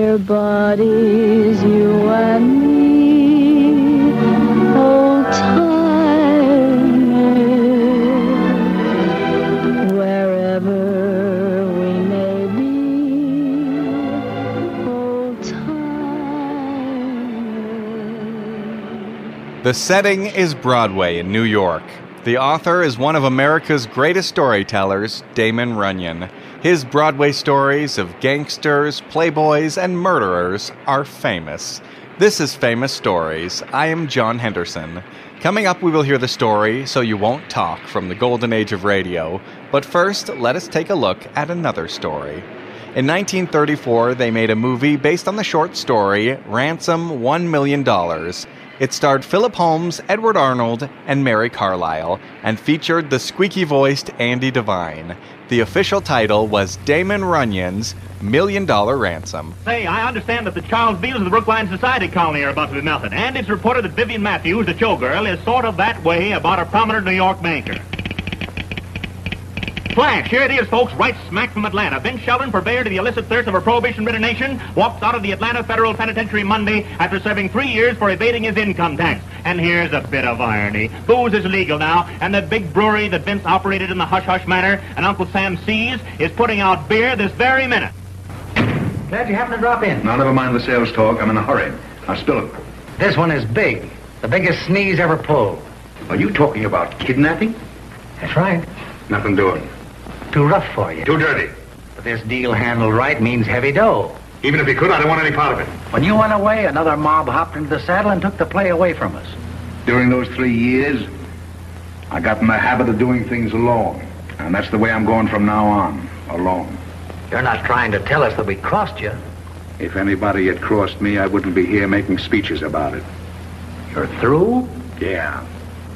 dear buddies, you and me, old timers, wherever we may be, old timers. The setting is Broadway in New York. The author is one of America's greatest storytellers, Damon Runyon. His Broadway stories of gangsters, playboys, and murderers are famous. This is Famous Stories. I am John Henderson. Coming up, we will hear the story So You Won't Talk from the golden age of radio. But first, let us take a look at another story. In 1934, they made a movie based on the short story Ransom, $1 Million. It starred Philip Holmes, Edward Arnold, and Mary Carlisle, and featured the squeaky-voiced Andy Devine. The official title was Damon Runyon's $1 Million Ransom. Say, I understand that the Charles Beals of the Brookline Society colony are about to be melted, and it's reported that Vivian Matthews, the showgirl, is sort of that way about a prominent New York banker. Flash, here it is, folks, right smack from Atlanta. Ben Sheldon, purveyor to the illicit thirst of a prohibition-ridden nation, walks out of the Atlanta Federal Penitentiary Monday after serving 3 years for evading his income tax. And here's a bit of irony. Booze is legal now, and the big brewery that Vince operated in the hush-hush manner and Uncle Sam sees is putting out beer this very minute. Glad you happened to drop in. Now, never mind the sales talk. I'm in a hurry. Now, spill it. This one is big. The biggest sneeze ever pulled. Are you talking about kidnapping? That's right. Nothing doing. Too rough for you. Too dirty. But this deal handled right means heavy dough. Even if he could, I don't want any part of it. When you went away, another mob hopped into the saddle and took the play away from us. During those 3 years, I got in the habit of doing things alone. And that's the way I'm going from now on. Alone. You're not trying to tell us that we crossed you. If anybody had crossed me, I wouldn't be here making speeches about it. You're through? Yeah.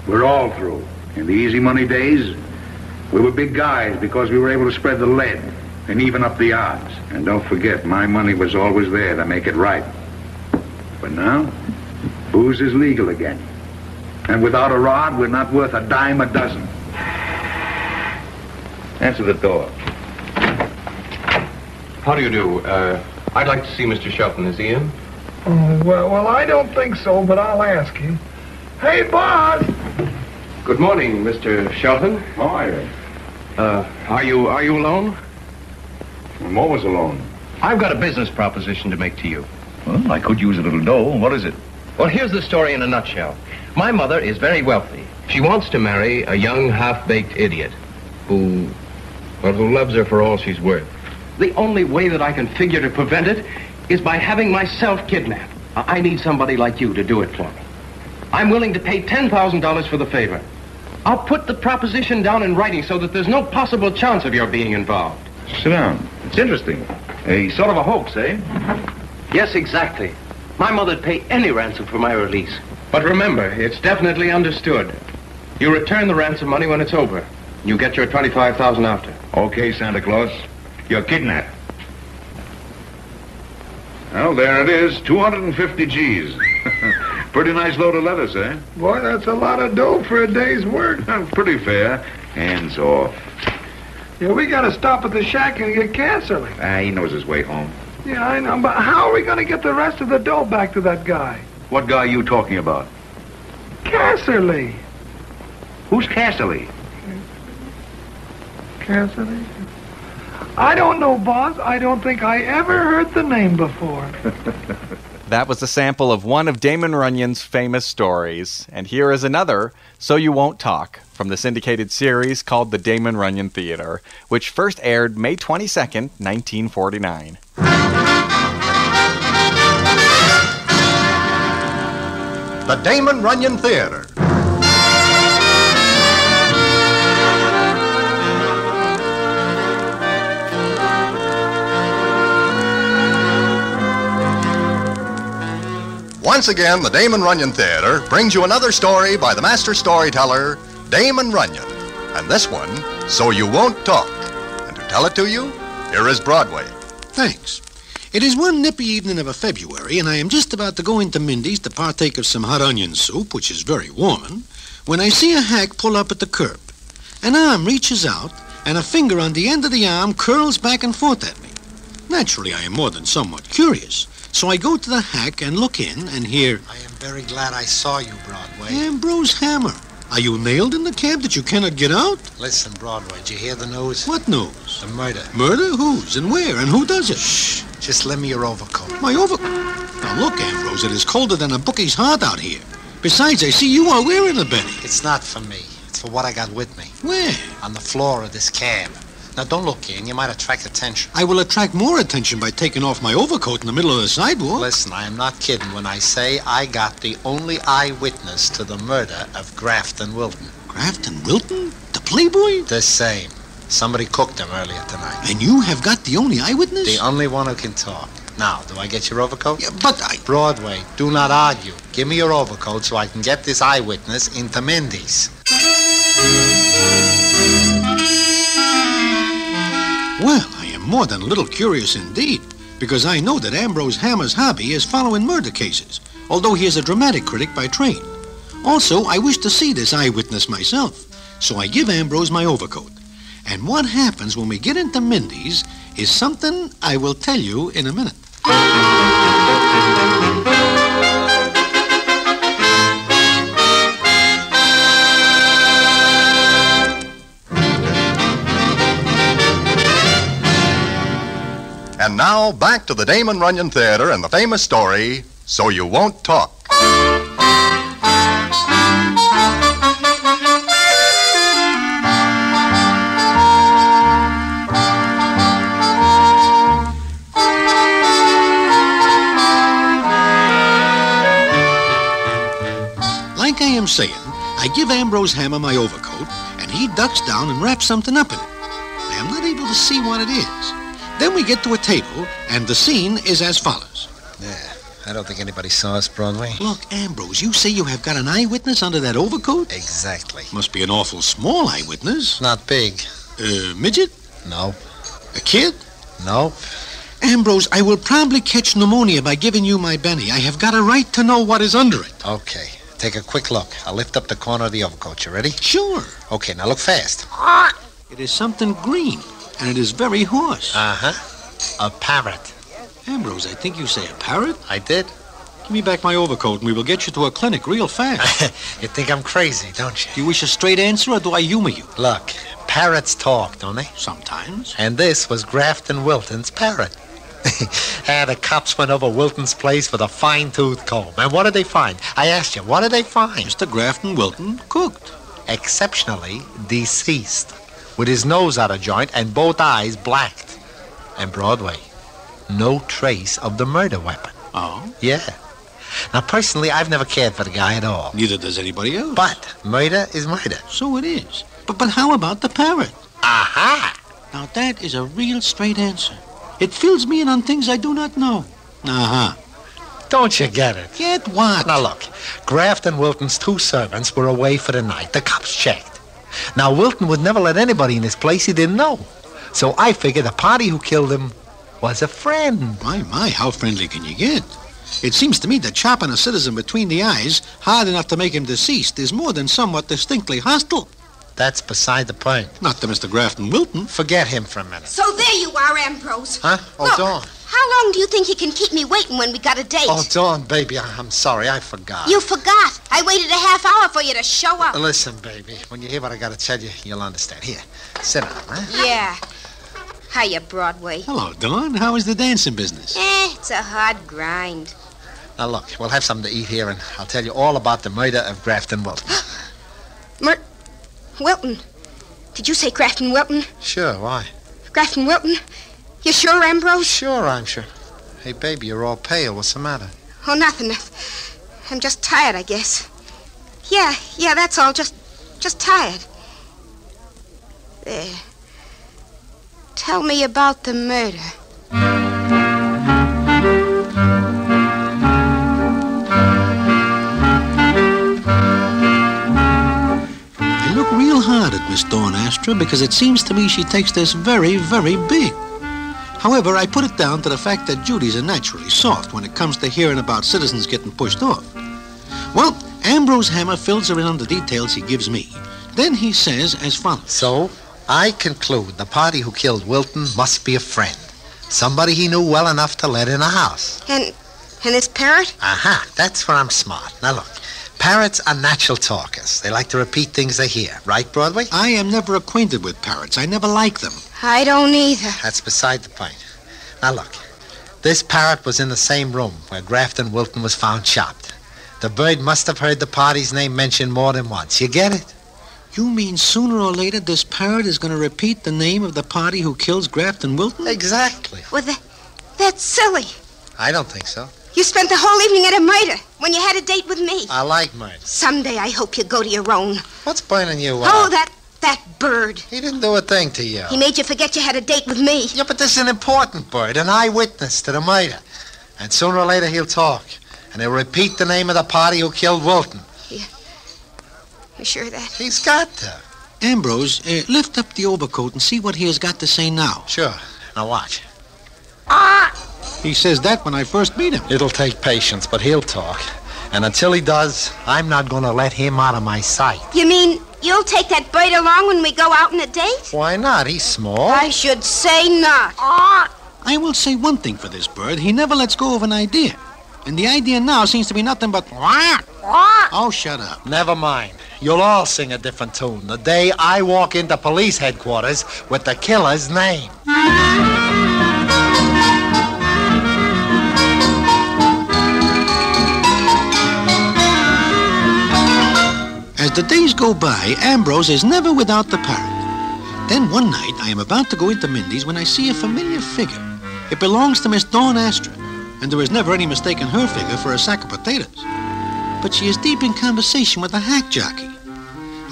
We're all through. In the easy money days, we were big guys because we were able to spread the lead and even up the odds. And don't forget, my money was always there to make it right. But now, booze is legal again. And without a rod, we're not worth a dime a dozen. Answer the door. How do you do? I'd like to see Mr. Shelton. Is he in? Well, I don't think so, but I'll ask him. Hey, boss! Good morning, Mr. Shelton. Hi. Are you alone? I'm always alone. I've got a business proposition to make to you. Well, I could use a little dough. What is it? Well, here's the story in a nutshell. My mother is very wealthy. She wants to marry a young, half-baked idiot who loves her for all she's worth. The only way that I can figure to prevent it is by having myself kidnapped. I need somebody like you to do it for me. I'm willing to pay $10,000 for the favor. I'll put the proposition down in writing so that there's no possible chance of your being involved. Sit down. It's interesting. A sort of a hoax, eh? Yes, exactly. My mother'd pay any ransom for my release. But remember, it's definitely understood. You return the ransom money when it's over. You get your $25,000 after. Okay, Santa Claus. You're kidnapped. Well, there it is. 250 G's. Pretty nice load of lettuce, eh? Boy, that's a lot of dough for a day's work. Pretty fair. Hands off. Yeah, we gotta stop at the shack and get Casserly. He knows his way home. Yeah, I know, but how are we gonna get the rest of the dough back to that guy? What guy are you talking about? Casserly. Who's Casserly? Casserly? I don't know, boss. I don't think I ever heard the name before. That was a sample of one of Damon Runyon's famous stories. And here is another, So You Won't Talk, from the syndicated series called The Damon Runyon Theater, which first aired May 22nd, 1949. The Damon Runyon Theater. Once again, the Damon Runyon Theater brings you another story by the master storyteller, Damon Runyon. And this one, So You Won't Talk. And to tell it to you, here is Broadway. Thanks. It is one nippy evening of February, and I am just about to go into Mindy's to partake of some hot onion soup, which is very warming, when I see a hack pull up at the curb. An arm reaches out, and a finger on the end of the arm curls back and forth at me. Naturally, I am more than somewhat curious. So I go to the hack and look in and hear... I am very glad I saw you, Broadway. Ambrose Hammer. Are you nailed in the cab that you cannot get out? Listen, Broadway, did you hear the news? What news? The murder. Murder? Whose and where and who does it? Shh. Just lend me your overcoat. My overcoat? Now look, Ambrose, it is colder than a bookie's heart out here. Besides, I see you are wearing a Benny. It's not for me. It's for what I got with me. Where? On the floor of this cab. Now, don't look in. You might attract attention. I will attract more attention by taking off my overcoat in the middle of the sidewalk. Listen, I am not kidding when I say I got the only eyewitness to the murder of Grafton Wilton. Grafton Wilton? The playboy? The same. Somebody cooked him earlier tonight. And you have got the only eyewitness? The only one who can talk. Now, do I get your overcoat? Yeah, but I... Broadway, do not argue. Give me your overcoat so I can get this eyewitness into Mindy's. Well, I am more than a little curious indeed, because I know that Ambrose Hammer's hobby is following murder cases, although he is a dramatic critic by trade. Also, I wish to see this eyewitness myself, so I give Ambrose my overcoat. And what happens when we get into Mindy's is something I will tell you in a minute. And now, back to the Damon Runyon Theater and the famous story, So You Won't Talk. Like I am saying, I give Ambrose Hammer my overcoat, and he ducks down and wraps something up in it. I am not able to see what it is. Then we get to a table, and the scene is as follows. Yeah, I don't think anybody saw us, Broadway. Look, Ambrose, you say you have got an eyewitness under that overcoat? Exactly. Must be an awful small eyewitness. Not big. Midget? Nope. A kid? Nope. Ambrose, I will probably catch pneumonia by giving you my Benny. I have got a right to know what is under it. Okay. Take a quick look. I'll lift up the corner of the overcoat. You ready? Sure. Okay, now look fast. It is something green, and it is very hoarse. Uh-huh. A parrot. Ambrose, I think you say a parrot? I did. Give me back my overcoat, and we will get you to a clinic real fast. You think I'm crazy, don't you? Do you wish a straight answer, or do I humor you? Look, parrots talk, don't they? Sometimes. And this was Grafton Wilton's parrot. And the cops went over Wilton's place with a fine-tooth comb. And what did they find? I asked you, what did they find? Mr. Grafton Wilton cooked. Exceptionally deceased. With his nose out of joint and both eyes blacked. And Broadway, no trace of the murder weapon. Oh? Yeah. Now, personally, I've never cared for the guy at all. Neither does anybody else. But murder is murder. So it is. But how about the parrot? Aha! Now, that is a real straight answer. It fills me in on things I do not know. Uh-huh. Don't you get it? Get what? Now, look. Grafton Wilton's two servants were away for the night. The cops checked. Now, Wilton would never let anybody in his place he didn't know. So I figured the party who killed him was a friend. My, how friendly can you get? It seems to me that chopping a citizen between the eyes hard enough to make him deceased is more than somewhat distinctly hostile. That's beside the point. Not to Mr. Grafton Wilton. Forget him for a minute. So there you are, Ambrose. Huh? Oh, Look, Dawn. how long do you think you can keep me waiting when we got a date? Oh, Dawn, baby, I'm sorry. I forgot. You forgot. I waited a half hour for you to show up. Listen, baby, when you hear what I got to tell you, you'll understand. Here, sit down, huh? Yeah. Hiya, Broadway. Hello, Dawn. How is the dancing business? It's a hard grind. Now, look, we'll have something to eat here, and I'll tell you all about the murder of Grafton Wilton. Wilton? Did you say Grafton Wilton? Sure, why? Grafton Wilton? You sure, Ambrose? Sure, I'm sure. Hey, baby, you're all pale. What's the matter? Oh, nothing. I'm just tired, I guess. Yeah, that's all. Just tired. There. Tell me about the murder. I look real hard at Miss Dawn Astra because it seems to me she takes this very, very big. However, I put it down to the fact that Judy's are naturally soft when it comes to hearing about citizens getting pushed off. Well, Ambrose Hammer fills her in on the details he gives me. Then he says as follows. So, I conclude the party who killed Wilton must be a friend. Somebody he knew well enough to let in a house. And this parrot? Aha, that's where I'm smart. Now look, parrots are natural talkers. They like to repeat things they hear. Right, Broadway? I am never acquainted with parrots. I never like them. I don't either. That's beside the point. Now look, this parrot was in the same room where Grafton Wilton was found chopped. The bird must have heard the party's name mentioned more than once. You get it? You mean sooner or later this parrot is going to repeat the name of the party who kills Grafton Wilton? Exactly. Well, that's silly. I don't think so. You spent the whole evening at a murder when you had a date with me. I like murder. Someday I hope you go to your own. What's burning you up? Oh, that bird. He didn't do a thing to you. He made you forget you had a date with me. Yeah, but this is an important bird, an eyewitness to the murder. And sooner or later he'll talk. And he'll repeat the name of the party who killed Wilton. You sure of that? He's got to. Ambrose, lift up the overcoat and see what he has got to say now. Sure. Now watch. He says that when I first meet him. It'll take patience, but he'll talk. And until he does, I'm not going to let him out of my sight. You mean you'll take that bird along when we go out on a date? Why not? He's small. I should say not. I will say one thing for this bird. He never lets go of an idea. And the idea now seems to be nothing but... Oh, shut up. Never mind. You'll all sing a different tune the day I walk into police headquarters with the killer's name. As the days go by, Ambrose is never without the parrot. Then one night, I am about to go into Mindy's when I see a familiar figure. It belongs to Miss Dawn Astra, and there is never any mistaking her figure for a sack of potatoes. But she is deep in conversation with a hack jockey.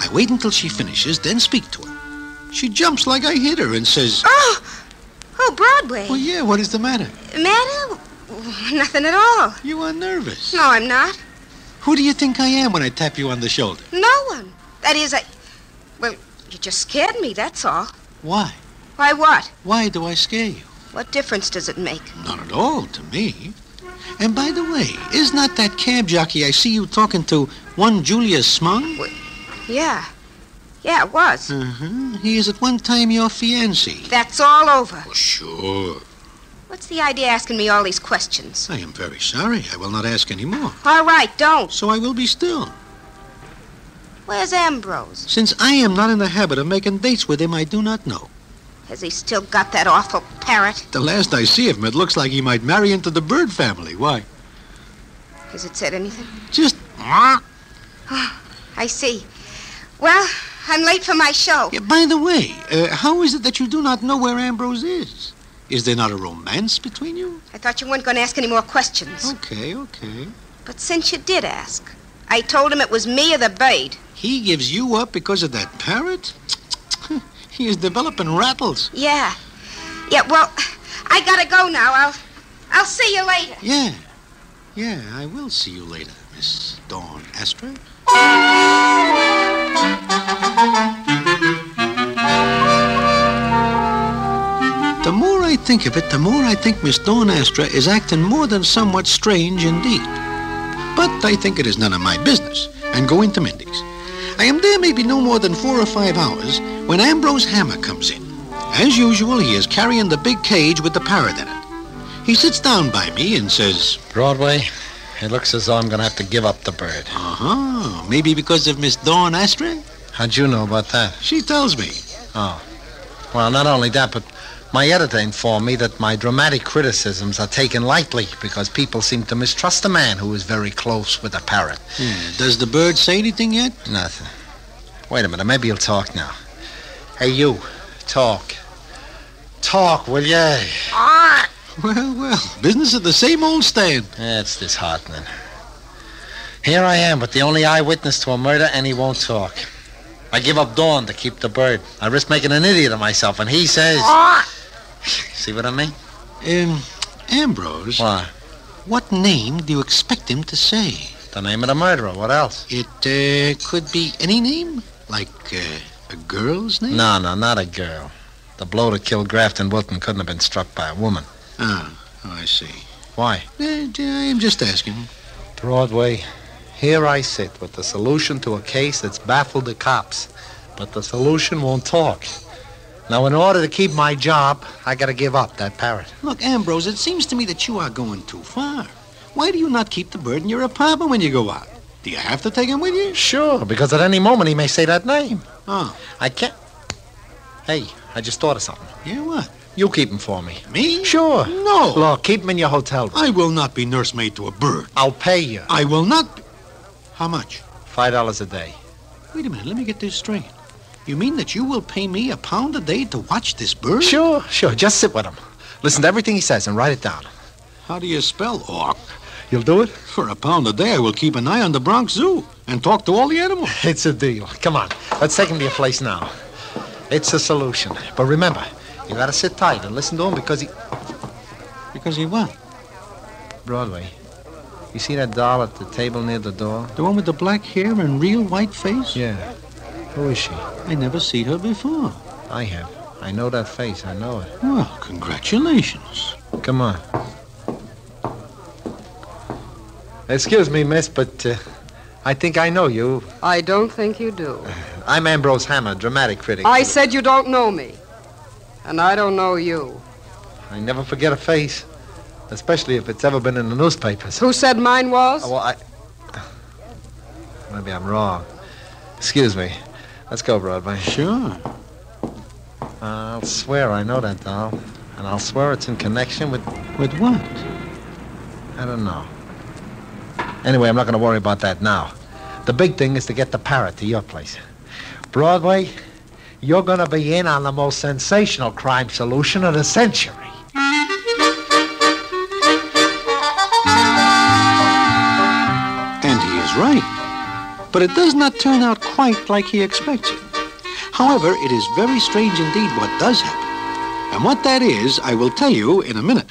I wait until she finishes, then speak to her. She jumps like I hit her and says... Oh, Broadway. Well, yeah, what is the matter? Matter? Nothing at all. You are nervous. No, I'm not. Who do you think I am when I tap you on the shoulder? No one. That is, well, you just scared me, that's all. Why? Why what? Why do I scare you? What difference does it make? Not at all to me. And by the way, is not that cab jockey I see you talking to one Julius Smung? Well, yeah. Yeah, it was. He is at one time your fiancé. That's all over. Oh, sure. What's the idea asking me all these questions? I am very sorry. I will not ask any more. All right, don't. So I will be still. Where's Ambrose? Since I am not in the habit of making dates with him, I do not know. Has he still got that awful parrot? The last I see of him, it looks like he might marry into the bird family. Why? Has it said anything? Just... I see. Well, I'm late for my show. Yeah, by the way, how is it that you do not know where Ambrose is? Is there not a romance between you? I thought you weren't going to ask any more questions. Okay. But since you did ask, I told him it was me or the bird. He gives you up because of that parrot? He is developing rattles. Yeah, well, I gotta go now. I'll see you later. Yeah, I will see you later, Miss Dawn Astra. The more I think of it, the more I think Miss Dawn Astra is acting more than somewhat strange indeed. But I think it is none of my business, and go into Mindy's. I am there maybe no more than 4 or 5 hours when Ambrose Hammer comes in. As usual, he is carrying the big cage with the parrot in it. He sits down by me and says, Broadway, it looks as though I'm going to have to give up the bird. Maybe because of Miss Dawn Astra? How'd you know about that? She tells me. Oh. Well, not only that, but my editor informed me that my dramatic criticisms are taken lightly because people seem to mistrust a man who is very close with a parrot. Does the bird say anything yet? Nothing. Wait a minute, maybe he'll talk now. Hey, you, talk. Talk, will ya? Well, business at the same old stand. It's disheartening. Here I am with the only eyewitness to a murder, and he won't talk. I give up Dawn to keep the bird. I risk making an idiot of myself, and he says... See what I mean? Ambrose. What? What name do you expect him to say? The name of the murderer. What else? It could be any name? Like a girl's name? No, not a girl. The blow that killed Grafton Wilton couldn't have been struck by a woman. Oh, I see. Why? I am just asking. Broadway, here I sit with the solution to a case that's baffled the cops. But the solution won't talk. Now, in order to keep my job, I gotta give up that parrot. Look, Ambrose, it seems to me that you are going too far. Why do you not keep the bird in your apartment when you go out? Do you have to take him with you? Sure, because at any moment he may say that name. Oh. I can't... Hey, I just thought of something. Yeah, what? You keep him for me. Me? Sure. No. Look, keep him in your hotel room. I will not be nursemaid to a bird. I'll pay you. I will not... How much? $5 a day. Wait a minute, let me get this straight. You mean that you will pay me £1 a day to watch this bird? Sure. Just sit with him. Listen to everything he says and write it down. How do you spell awk? You'll do it? For £1 a day, I will keep an eye on the Bronx Zoo and talk to all the animals. It's a deal. Come on, let's take him to your place now. It's a solution. But remember, you gotta sit tight and listen to him because he... Because he what? Broadway. You see that doll at the table near the door? The one with the black hair and real white face? Yeah. Who is she? I never seen her before. I have. I know that face. I know it. Well, congratulations. Come on. Excuse me, miss, but I think I know you. I don't think you do. I'm Ambrose Hammer, dramatic critic. I said you don't know me. And I don't know you. I never forget a face, especially if it's ever been in the newspapers. Who said mine was? Well, maybe I'm wrong. Excuse me. Let's go, Broadway. Sure. I'll swear I know that doll. And I'll swear it's in connection with... With what? I don't know. Anyway, I'm not going to worry about that now. The big thing is to get the parrot to your place. Broadway, you're going to be in on the most sensational crime solution of the century. And he is right. But it does not turn out quite like he expects it. However, it is very strange indeed what does happen. And what that is, I will tell you in a minute.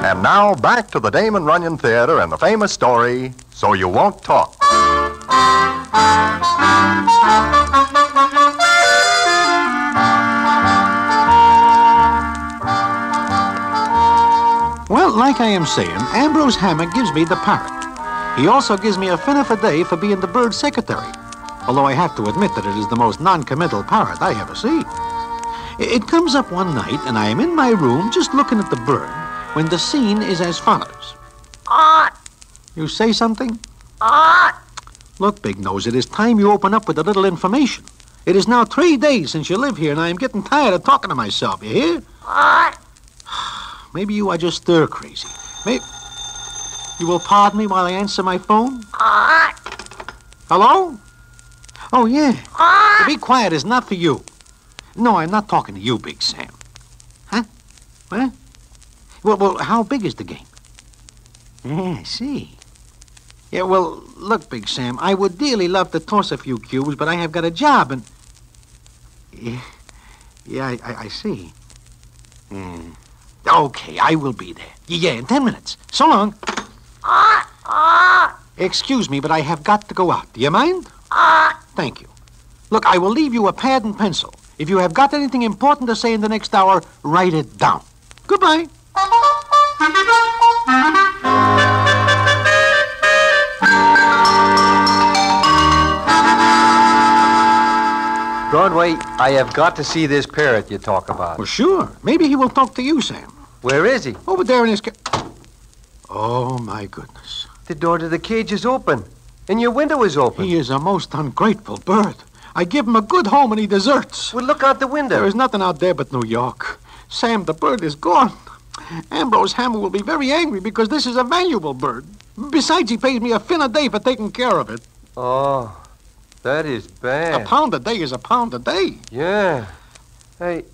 And now, back to the Damon Runyon Theater and the famous story, So You Won't Talk. Well, like I am saying, Ambrose Hammer gives me the parrot. He also gives me $1 a day for being the bird secretary. Although I have to admit that it is the most non-committal parrot I ever see. It comes up one night, and I am in my room just looking at the bird, when the scene is as follows. You say something? Look, Big Nose, it is time you open up with a little information. It is now 3 days since you live here, and I am getting tired of talking to myself, you hear? Maybe you are just stir crazy. Maybe... You will pardon me while I answer my phone? Hello? Oh, yeah. To be quiet is not for you. No, I'm not talking to you, Big Sam. Huh? What? Well, how big is the game? Yeah, I see. Yeah, well, look, Big Sam, I would dearly love to toss a few cubes, but I have got a job and... Yeah, I see. Okay, I will be there. Yeah, in 10 minutes. So long. Excuse me, but I have got to go out. Do you mind? Thank you. Look, I will leave you a pad and pencil. If you have got anything important to say in the next hour, write it down. Goodbye. Broadway, I have got to see this parrot you talk about. Well, sure. Maybe he will talk to you, Sam. Where is he? Over there in his... Oh, my goodness. The door to the cage is open, and your window is open. He is a most ungrateful bird. I give him a good home and he deserts. Well, look out the window. There is nothing out there but New York. Sam, the bird is gone. Ambrose Hammer will be very angry because this is a valuable bird. Besides, he pays me $1 a day for taking care of it. Oh, that is bad. £1 a day is £1 a day. Yeah. Hey,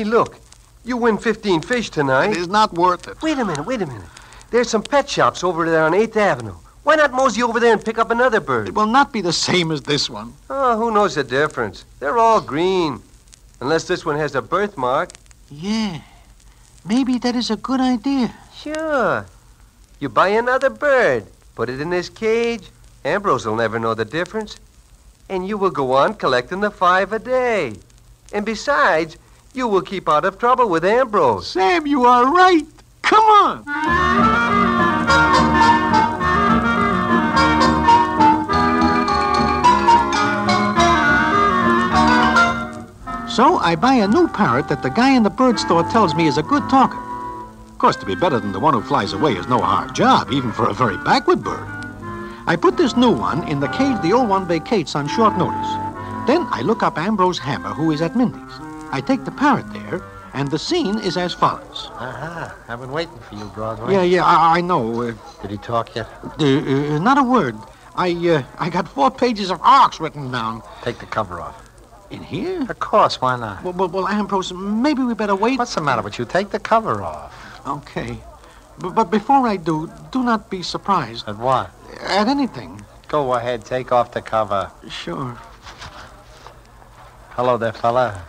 look. You win 15 fish tonight. It is not worth it. Wait a minute. There's some pet shops over there on 8th Avenue. Why not mosey over there and pick up another bird? It will not be the same as this one. Oh, who knows the difference? They're all green. Unless this one has a birthmark. Yeah. Maybe that is a good idea. Sure. You buy another bird, put it in this cage. Ambrose will never know the difference. And you will go on collecting the $5 a day. And besides, You will keep out of trouble with Ambrose. Sam, you are right. Come on. So I buy a new parrot that the guy in the bird store tells me is a good talker. Of course, to be better than the one who flies away is no hard job, even for a very backward bird. I put this new one in the cage the old one vacates on short notice. Then I look up Ambrose Hammer, who is at Mindy's. I take the parrot there, and the scene is as follows. Aha, I've been waiting for you, Broadway. Yeah, I know. Did he talk yet? Not a word. I got 4 pages of arcs written down. Take the cover off. In here? Of course, why not? Well, Ambrose, maybe we better wait. What's the matter with you? Take the cover off. Okay. But before I do not be surprised. At what? At anything. Go ahead, take off the cover. Sure. Hello there, fella.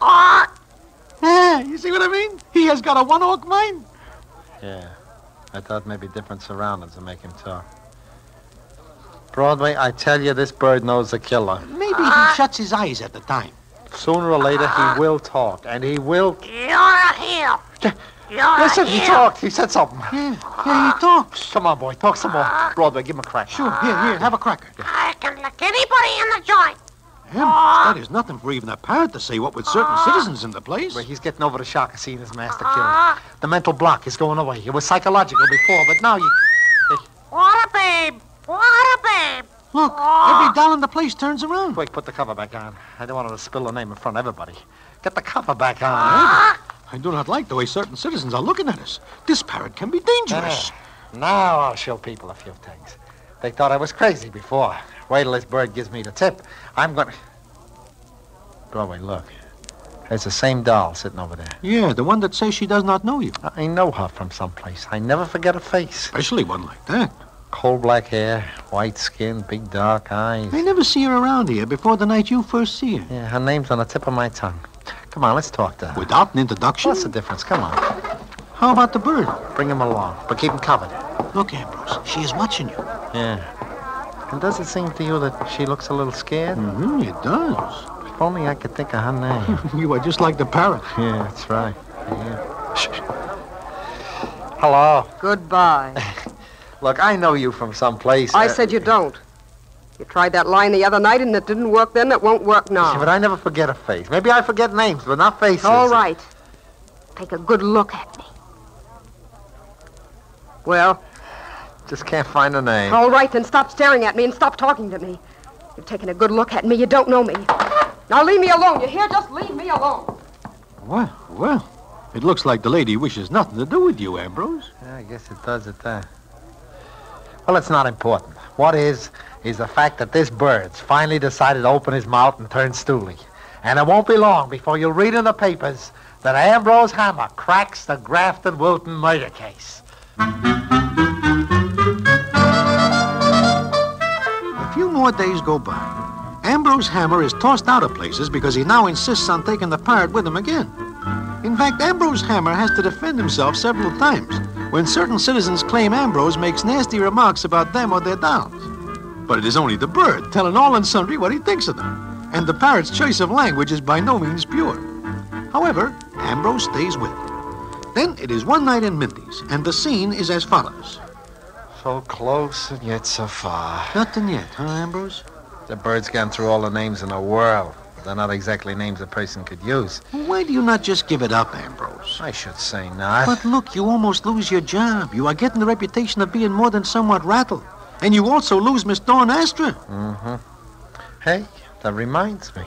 Yeah, you see what I mean? He has got a one-hawk mind. Yeah. I thought maybe different surroundings would make him talk. Broadway, I tell you, this bird knows the killer. Maybe he shuts his eyes at the time. Sooner or later, he will talk, and he will... You're here. Listen, he talked. He said something. Yeah, he talks. Come on, boy, talk some more. Broadway, give him a cracker. Sure, here, have a cracker. I can lick anybody in the joint. That is nothing for even a parrot to say, what with certain citizens in the place. Well, he's getting over the shock of seeing his master killed. The mental block is going away. It was psychological before, but now you... What a babe. What a babe. Look, every doll in the place turns around. Quick, put the cover back on. I don't want him to spill the name in front of everybody. Get the cover back on. I do not like the way certain citizens are looking at us. This parrot can be dangerous. Now I'll show people a few things. They thought I was crazy before. Wait till this bird gives me the tip. I'm going to... Broadway, look. There's the same doll sitting over there. Yeah, the one that says she does not know you. I know her from someplace. I never forget her face. Especially one like that. Coal black hair, white skin, big dark eyes. I never see her around here before the night you first see her. Yeah, her name's on the tip of my tongue. Come on, let's talk to her. Without an introduction? What's the difference? Come on. How about the bird? Bring him along, but keep him covered. Look, Ambrose, she is watching you. Yeah. And does it seem to you that she looks a little scared? Mm-hmm, it does. If only I could think of her name. You are just like the parrot. Yeah, that's right. Yeah. Shh. Hello. Goodbye. Look, I know you from someplace. I said you don't. You tried that line the other night and it didn't work then, it won't work now. Yeah, but I never forget a face. Maybe I forget names, but not faces. All right. Take a good look at me. Well? Just can't find a name. All right, then stop staring at me and stop talking to me. You've taken a good look at me. You don't know me. Now leave me alone. You hear? Just leave me alone. Well. It looks like the lady wishes nothing to do with you, Ambrose. Yeah, I guess it does at that. Well, it's not important. What is the fact that this bird's finally decided to open his mouth and turn stooly. And it won't be long before you'll read in the papers that Ambrose Hammer cracks the Grafton Wilton murder case. A few more days go by. Ambrose Hammer is tossed out of places because he now insists on taking the parrot with him again. In fact, Ambrose Hammer has to defend himself several times when certain citizens claim Ambrose makes nasty remarks about them or their dolls. But it is only the bird telling all and sundry what he thinks of them, and the parrot's choice of language is by no means pure. However, Ambrose stays with him. Then it is one night in Mindy's, and the scene is as follows. So close and yet so far. Nothing yet, huh, Ambrose? The bird's gone through all the names in the world. They're not exactly names a person could use. Why do you not just give it up, Ambrose? I should say not. But look, you almost lose your job. You are getting the reputation of being more than somewhat rattled. And you also lose Miss Dawn Astra. Mm-hmm. Hey, that reminds me.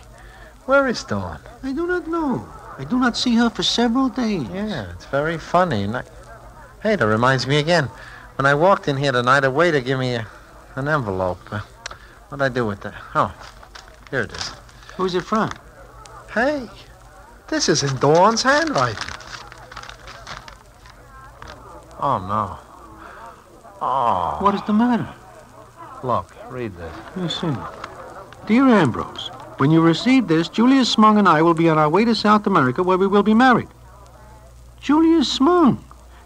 Where is Dawn? I do not know. I do not see her for several days. Yeah, it's very funny. Hey, that reminds me again. When I walked in here tonight, a waiter gave me an envelope. What'd I do with that? Oh, here it is. Who's it from? Hey, this is in Dawn's handwriting. Oh, no. Oh. What is the matter? Look, read this. Yes, sir. Dear Ambrose, when you receive this, Julius Smung and I will be on our way to South America where we will be married. Julius Smung?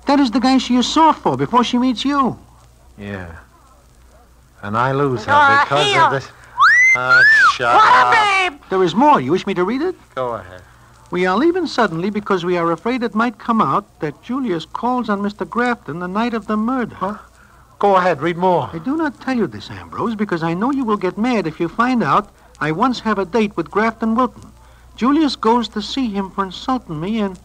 That is the guy she is soft for before she meets you. Yeah. And I lose her because of this... shut What up. a babe! There is more. You wish me to read it? Go ahead. We are leaving suddenly because we are afraid it might come out that Julius calls on Mr. Grafton the night of the murder. Huh? Go ahead, read more. I do not tell you this, Ambrose, because I know you will get mad if you find out I once have a date with Grafton Wilton. Julius goes to see him for insulting me and...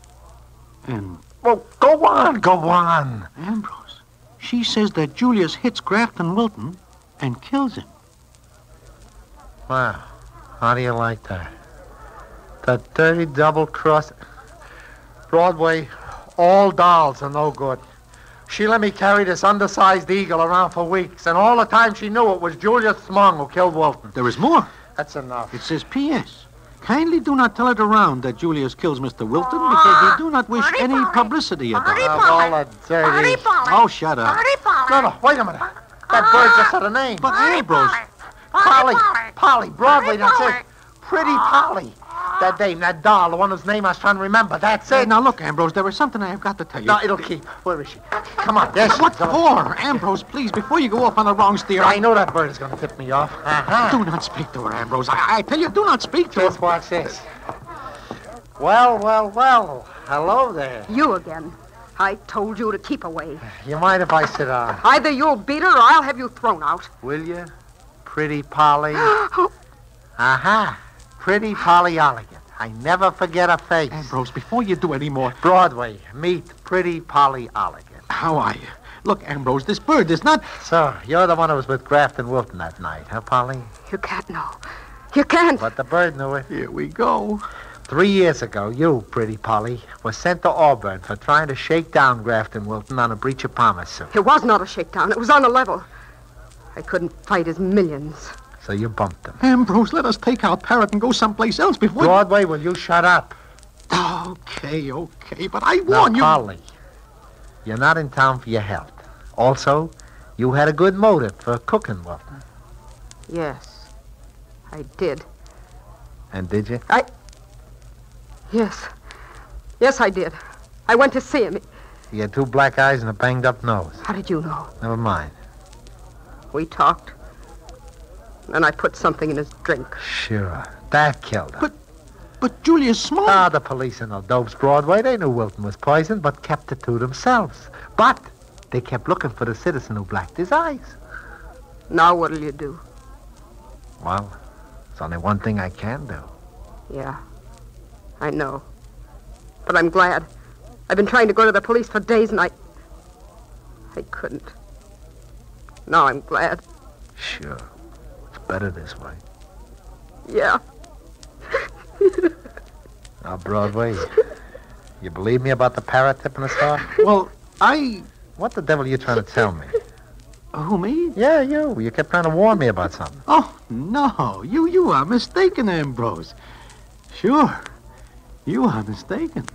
Well, go on. Ambrose, she says that Julius hits Grafton Wilton and kills him. Wow. How do you like that? The dirty double-cross... Broadway, all dolls are no good. She let me carry this undersized eagle around for weeks, and all the time she knew it was Julius Smung who killed Wilton. There is more. That's enough. It says P.S. Kindly do not tell it around that Julius kills Mr. Wilton because we do not wish any publicity about it. All the dirty... Oh, shut up. No, wait a minute. That bird just said a name. But Ambrose... Polly, Broadway, that's it. Pretty Polly. That dame, that doll, the one whose name I was trying to remember. That's it. Now, look, Ambrose, there is something I have got to tell you. No, it'll keep. Where is she? Come on. There she is. What for? Ambrose, please, before you go off on the wrong steer... I know that bird is going to tip me off. Do not speak to her, Ambrose. I tell you, do not speak to her. Just watch this. Well. Hello there. You again. I told you to keep away. You mind if I sit down? Either you'll beat her or I'll have you thrown out. Will you? Pretty Polly. Aha. Pretty Polly Olligan. I never forget a face. Ambrose, before you do any more... Broadway, meet Pretty Polly Olligan. How are you? Look, Ambrose, this bird is not... So, you're the one who was with Grafton Wilton that night, huh, Polly? You can't know. You can't. But the bird knew it. Here we go. 3 years ago, you, Pretty Polly, were sent to Auburn for trying to shake down Grafton Wilton on a breach of promise suit. It was not a shakedown. It was on a level. I couldn't fight his millions. So you bumped him. Ambrose, let us take our parrot and go someplace else before... Broadway, will you shut up? Okay, but I warn you... Now, Polly, you're not in town for your health. Also, you had a good motive for cooking Wilton. Yes, I did. And did you? Yes, I did. I went to see him. He had 2 black eyes and a banged-up nose. How did you know? Never mind. We talked. Then I put something in his drink. Sure. That killed him. But Julius Small... Ah, the police and no dopes, Broadway. They knew Wilton was poisoned, but kept it to themselves. But they kept looking for the citizen who blacked his eyes. Now what'll you do? Well, there's only one thing I can do. Yeah, I know. But I'm glad. I've been trying to go to the police for days, and I couldn't. Now I'm glad. Sure. It's better this way. Yeah. Now, Broadway, you believe me about the parrot tipping the star? Well, What the devil are you trying to tell me? Who, me? Yeah, you. You kept trying to warn me about something. Oh, no. You are mistaken, Ambrose. Sure. You are mistaken.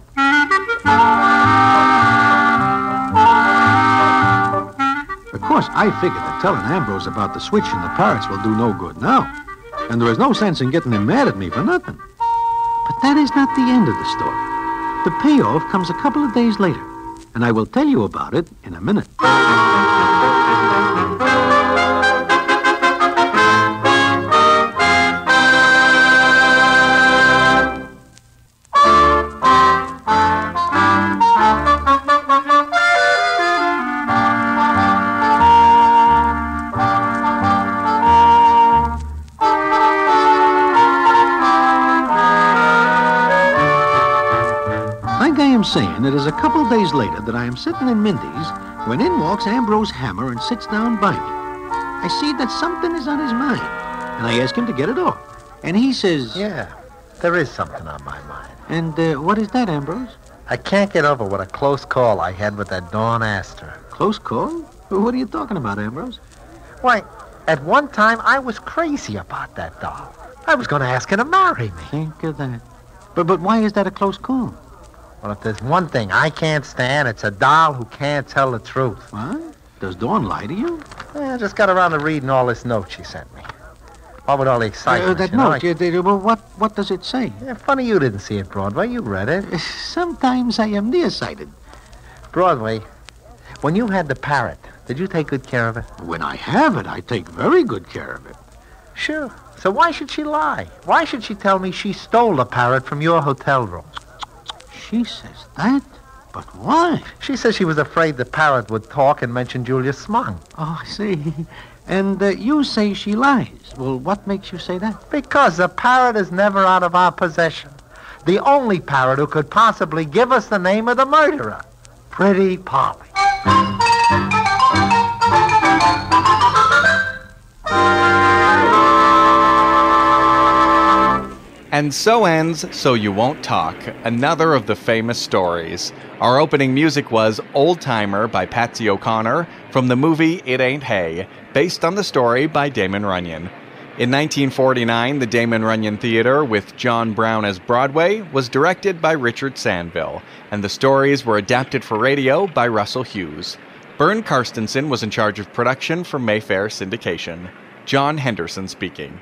Of course, I figured that telling Ambrose about the switch and the parrots will do no good now. And there is no sense in getting him mad at me for nothing. But that is not the end of the story. The payoff comes a couple of days later, and I will tell you about it in a minute. Saying it is a couple days later that I am sitting in Mindy's when in walks Ambrose Hammer and sits down by me. I see that something is on his mind, and I ask him to get it off. And he says... Yeah, there is something on my mind. And what is that, Ambrose? I can't get over what a close call I had with that Dawn Astor. Close call? What are you talking about, Ambrose? Why, at one time I was crazy about that doll. I was going to ask her to marry me. Think of that. But why is that a close call? Well, if there's one thing I can't stand, it's a doll who can't tell the truth. What? Does Dawn lie to you? I just got around to reading all this note she sent me. What with all the excitement, that you know, note, well, what does it say? Yeah, funny you didn't see it, Broadway. You read it. Sometimes I am nearsighted. Broadway, when you had the parrot, did you take good care of it? When I have it, I take very good care of it. Sure. So why should she lie? Why should she tell me she stole the parrot from your hotel room? She says that? But why? She says she was afraid the parrot would talk and mention Julius Smung. Oh, I see. And you say she lies. Well, what makes you say that? Because the parrot is never out of our possession. The only parrot who could possibly give us the name of the murderer. Pretty Polly. And so ends So You Won't Talk, another of the famous stories. Our opening music was Old Timer by Patsy O'Connor from the movie It Ain't Hay, based on the story by Damon Runyon. In 1949, the Damon Runyon Theater, with John Brown as Broadway, was directed by Richard Sandville, and the stories were adapted for radio by Russell Hughes. Bern Karstensen was in charge of production for Mayfair Syndication. John Henderson speaking.